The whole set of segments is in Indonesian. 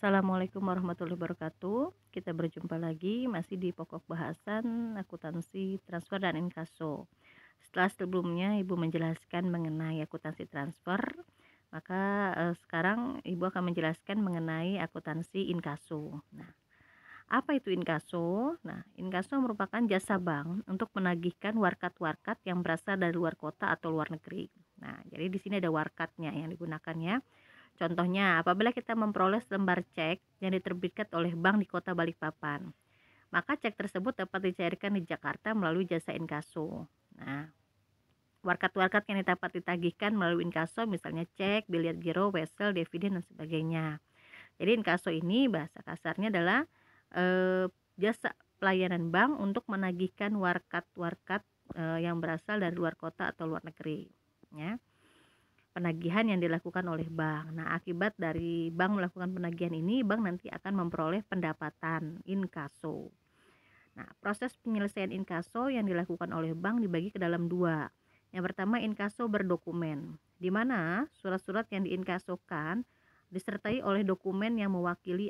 Assalamualaikum warahmatullahi wabarakatuh. Kita berjumpa lagi masih di pokok bahasan akuntansi transfer dan inkaso. Setelah sebelumnya Ibu menjelaskan mengenai akuntansi transfer, maka sekarang Ibu akan menjelaskan mengenai akuntansi inkaso. Nah, apa itu inkaso? Nah, inkaso merupakan jasa bank untuk menagihkan warkat-warkat yang berasal dari luar kota atau luar negeri. Nah, jadi di sini ada warkatnya yang digunakannya. Contohnya, apabila kita memperoleh lembar cek yang diterbitkan oleh bank di kota Balikpapan, maka cek tersebut dapat dicairkan di Jakarta melalui jasa inkaso. Nah, warkat-warkat yang dapat ditagihkan melalui inkaso misalnya cek, biliet giro, wesel, dividen, dan sebagainya. Jadi inkaso ini bahasa kasarnya adalah jasa pelayanan bank untuk menagihkan warkat-warkat yang berasal dari luar kota atau luar negeri, ya. Penagihan yang dilakukan oleh bank. Nah, akibat dari bank melakukan penagihan ini, bank nanti akan memperoleh pendapatan inkaso. Nah, proses penyelesaian inkaso yang dilakukan oleh bank dibagi ke dalam dua. Yang pertama, inkaso berdokumen, di mana surat-surat yang diinkasokan disertai oleh dokumen yang mewakili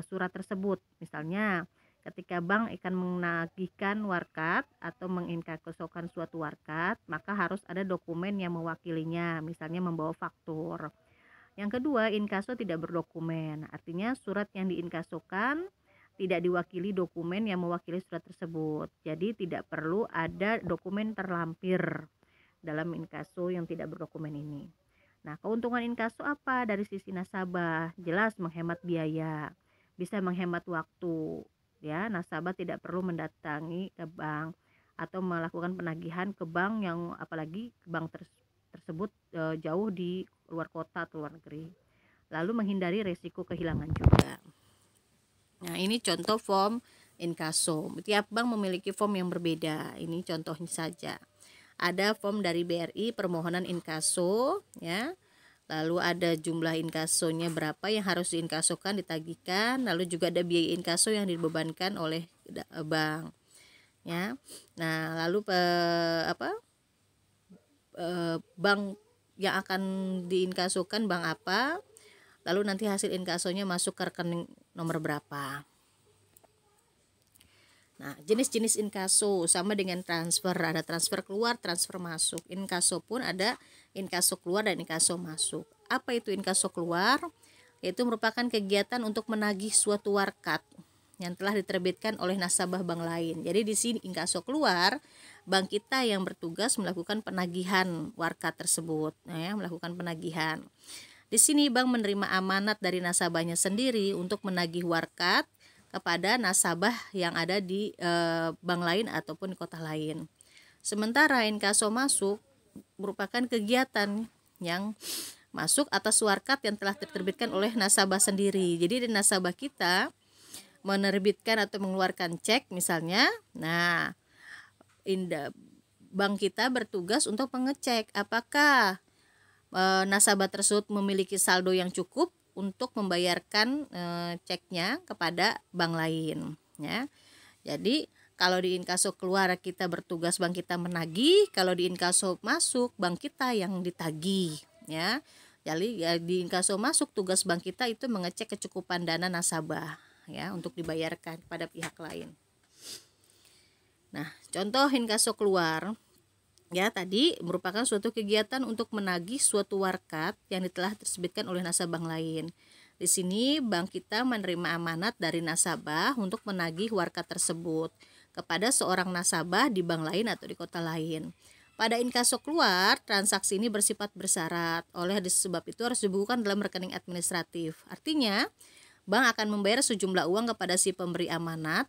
surat tersebut. Misalnya, ketika bank akan menagihkan warkat atau menginkasokan suatu warkat, maka harus ada dokumen yang mewakilinya, misalnya membawa faktur. Yang kedua, inkaso tidak berdokumen, artinya surat yang diinkasokan tidak diwakili dokumen yang mewakili surat tersebut. Jadi tidak perlu ada dokumen terlampir dalam inkaso yang tidak berdokumen ini. Nah, keuntungan inkaso apa dari sisi nasabah? Jelas menghemat biaya, bisa menghemat waktu, ya. Nasabah tidak perlu mendatangi ke bank atau melakukan penagihan ke bank yang apalagi bank tersebut jauh di luar kota atau luar negeri. Lalu menghindari resiko kehilangan juga. Nah, ini contoh form inkaso. Tiap bank memiliki form yang berbeda. Ini contohnya saja. Ada form dari BRI permohonan inkaso, ya. Lalu ada jumlah inkasonya berapa yang harus diinkasokan, ditagihkan, lalu juga ada biaya inkaso yang dibebankan oleh bank, ya. Nah, lalu bank yang akan diinkasokan bank apa, lalu nanti hasil inkasonya masuk ke rekening nomor berapa. Nah, jenis-jenis inkaso sama dengan transfer, ada transfer keluar, transfer masuk. Inkaso pun ada inkaso keluar dan inkaso masuk. Apa itu inkaso keluar? Yaitu merupakan kegiatan untuk menagih suatu warkat yang telah diterbitkan oleh nasabah bank lain. Jadi di sini inkaso keluar, bank kita yang bertugas melakukan penagihan warkat tersebut, ya, melakukan penagihan. Di sini bank menerima amanat dari nasabahnya sendiri untuk menagih warkat kepada nasabah yang ada di bank lain ataupun di kota lain. Sementara inkaso masuk merupakan kegiatan yang masuk atas warkat yang telah diterbitkan oleh nasabah sendiri. Jadi nasabah kita menerbitkan atau mengeluarkan cek misalnya, nah bank kita bertugas untuk mengecek apakah nasabah tersebut memiliki saldo yang cukup untuk membayarkan ceknya kepada bank lain, ya. Jadi kalau di inkaso keluar kita bertugas bank kita menagih, kalau di inkaso masuk bank kita yang ditagih, ya. Jadi ya, di inkaso masuk tugas bank kita itu mengecek kecukupan dana nasabah, ya, untuk dibayarkan kepada pihak lain. Nah, contoh inkaso keluar, ya, tadi merupakan suatu kegiatan untuk menagih suatu warkat yang telah tersebutkan oleh nasabah lain. Di sini bank kita menerima amanat dari nasabah untuk menagih warkat tersebut kepada seorang nasabah di bank lain atau di kota lain. Pada inkaso keluar, transaksi ini bersifat bersyarat. Oleh sebab itu harus dibukukan dalam rekening administratif. Artinya, bank akan membayar sejumlah uang kepada si pemberi amanat,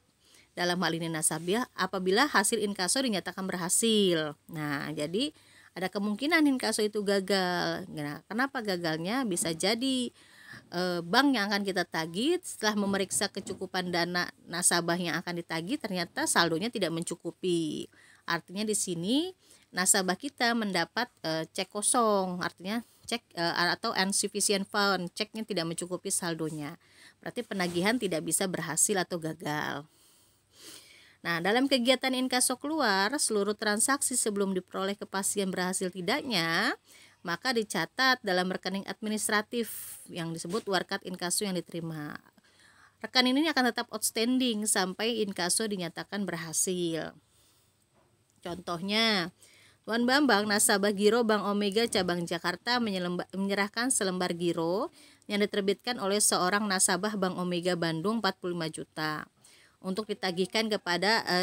dalam hal ini nasabah, apabila hasil inkaso dinyatakan berhasil. Nah, jadi ada kemungkinan inkaso itu gagal. Nah, kenapa gagalnya? Bisa jadi bank yang akan kita tagih setelah memeriksa kecukupan dana nasabah yang akan ditagih ternyata saldonya tidak mencukupi. Artinya di sini nasabah kita mendapat cek kosong, artinya cek atau insufficient fund, ceknya tidak mencukupi saldonya. Berarti penagihan tidak bisa berhasil atau gagal. Nah, dalam kegiatan inkaso keluar, seluruh transaksi sebelum diperoleh kepastian berhasil tidaknya, maka dicatat dalam rekening administratif yang disebut warkat inkaso yang diterima. rekening ini akan tetap outstanding sampai inkaso dinyatakan berhasil. Contohnya, Tuan Bambang, nasabah giro Bank Omega cabang Jakarta menyerahkan selembar giro yang diterbitkan oleh seorang nasabah Bank Omega Bandung 45 juta untuk ditagihkan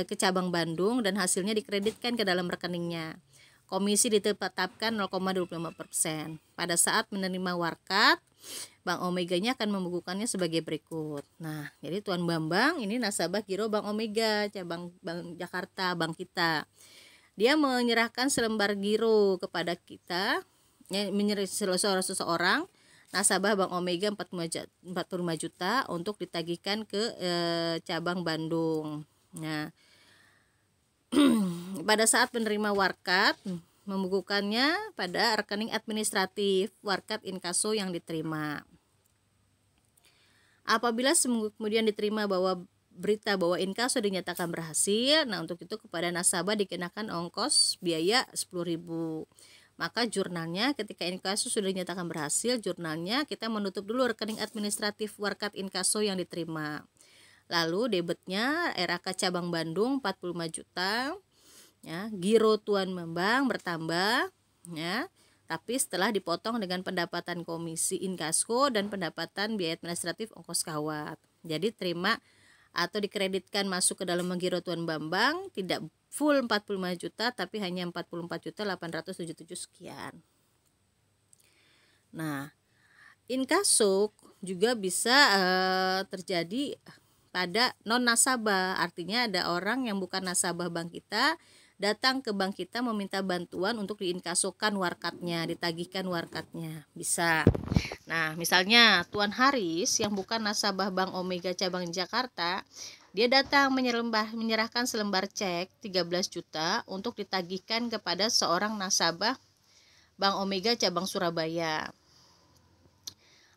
ke cabang Bandung dan hasilnya dikreditkan ke dalam rekeningnya. Komisi ditetapkan 0,25%. Pada saat menerima warkat, Bank Omeganya akan membukukannya sebagai berikut. Nah, jadi Tuan Bambang ini nasabah giro Bank Omega cabang Bank Jakarta, bank kita. Dia menyerahkan selembar giro kepada kita, seseorang nasabah Bank Omega 45 juta untuk ditagihkan ke cabang Bandung. Nah, pada saat menerima warkat, membukukannya pada rekening administratif warkat inkaso yang diterima. Apabila kemudian diterima berita bahwa inkaso dinyatakan berhasil, nah untuk itu kepada nasabah dikenakan ongkos biaya 10.000. Maka jurnalnya ketika inkaso sudah dinyatakan berhasil, jurnalnya kita menutup dulu rekening administratif warkat inkaso yang diterima. Lalu debitnya RAK cabang Bandung 45 juta, ya, giro Tuan Bambang bertambah, ya, tapi setelah dipotong dengan pendapatan komisi inkaso dan pendapatan biaya administratif ongkos kawat. Jadi terima atau dikreditkan masuk ke dalam giro Tuan Bambang tidak full 45 juta tapi hanya 44.877 sekian. Nah, inkaso juga bisa terjadi pada non nasabah, artinya ada orang yang bukan nasabah bank kita datang ke bank kita meminta bantuan untuk diinkasokan warkatnya, ditagihkan warkatnya, bisa. Nah, misalnya Tuan Haris yang bukan nasabah Bank Omega cabang Jakarta, dia datang menyerahkan selembar cek 13 juta untuk ditagihkan kepada seorang nasabah Bank Omega cabang Surabaya.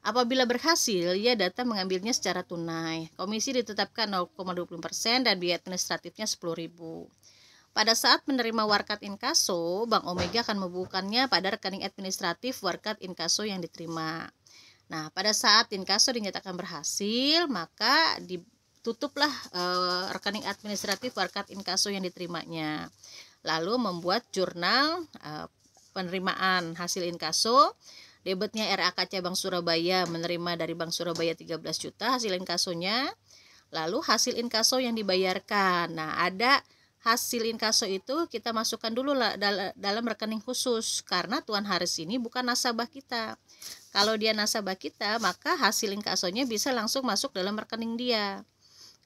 Apabila berhasil, ia datang mengambilnya secara tunai. Komisi ditetapkan 0,20% dan biaya administratifnya 10.000. Pada saat menerima warkat inkaso, Bank Omega akan membukukannya pada rekening administratif warkat inkaso yang diterima. Nah, pada saat inkaso dinyatakan berhasil, maka ditutuplah rekening administratif warkat inkaso yang diterimanya. Lalu membuat jurnal penerimaan hasil inkaso. Debitnya RAK cabang Surabaya menerima dari Bank Surabaya 13 juta hasil inkasonya. Lalu hasil inkaso yang dibayarkan. Nah, ada hasil inkaso itu kita masukkan dulu dalam rekening khusus karena Tuan Haris ini bukan nasabah kita. Kalau dia nasabah kita, maka hasil inkasonya bisa langsung masuk dalam rekening dia.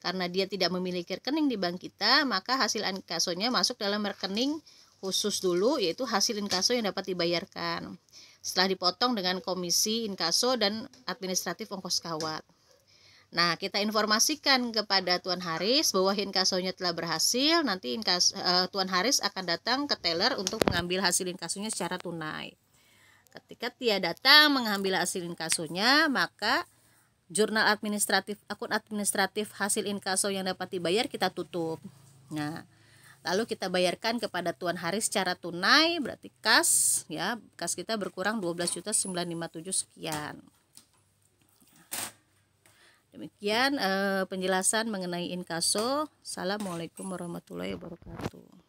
Karena dia tidak memiliki rekening di bank kita, maka hasil inkasonya masuk dalam rekening khusus dulu, yaitu hasil inkaso yang dapat dibayarkan. Setelah dipotong dengan komisi inkaso dan administratif ongkos kawat. Nah, kita informasikan kepada Tuan Haris bahwa inkasonya telah berhasil. Nanti Tuan Haris akan datang ke teller untuk mengambil hasil inkasonya secara tunai. Ketika dia datang mengambil hasil inkasonya, maka jurnal administratif, akun administratif hasil inkaso yang dapat dibayar kita tutup. Nah, lalu kita bayarkan kepada Tuan Haris secara tunai, berarti kas, ya, kas kita berkurang 12.957 sekian. Demikian penjelasan mengenai inkaso. Assalamualaikum warahmatullahi wabarakatuh.